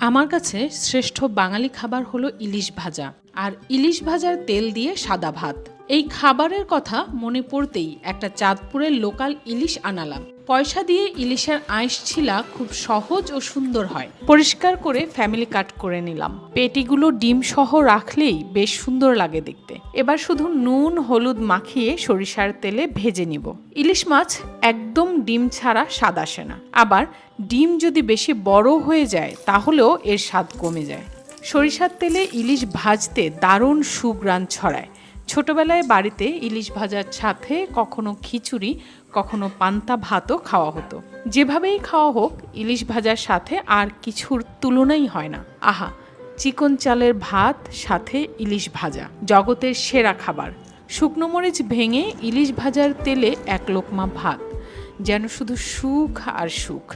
আমার কাছে শ্রেষ্ঠ বাঙালি খাবার হলো ইলিশ ভাজা, আর ইলিশ ভাজার তেল দিয়ে সাদা ভাত। এই খাবারের কথা মনে পড়তেই একটা চাঁদপুরের লোকাল ইলিশ আনালাম। পয়সা দিয়ে ইলিশের আঁশ ছিলা খুব সহজ ও সুন্দর হয়। পরিষ্কার করে ফ্যামিলি কাট করে নিলাম। পেটিগুলো ডিম সহ রাখলেই বেশ সুন্দর লাগে দেখতে। এবার শুধু নুন হলুদ মাখিয়ে সরিষার তেলে ভেজে নিব। ইলিশ মাছ একদম ডিম ছাড়া স্বাদ আসে না, আবার ডিম যদি বেশি বড় হয়ে যায় তাহলেও এর স্বাদ কমে যায়। সরিষার তেলে ইলিশ ভাজতে দারুণ সুঘ্রাণ ছড়ায়। ছোটবেলায় বাড়িতে ইলিশ ভাজার সাথে কখনো খিচুড়ি, কখনো পান্তা ভাতও খাওয়া হতো। যেভাবেই খাওয়া হোক, ইলিশ ভাজার সাথে আর কিছুর তুলনাই হয় না। আহা, চিকন চালের ভাত সাথে ইলিশ ভাজা জগতের সেরা খাবার। শুকনো মরিচ ভেঙে ইলিশ ভাজার তেলে এক লোকমা ভাত, যেন শুধু সুখ আর সুখ।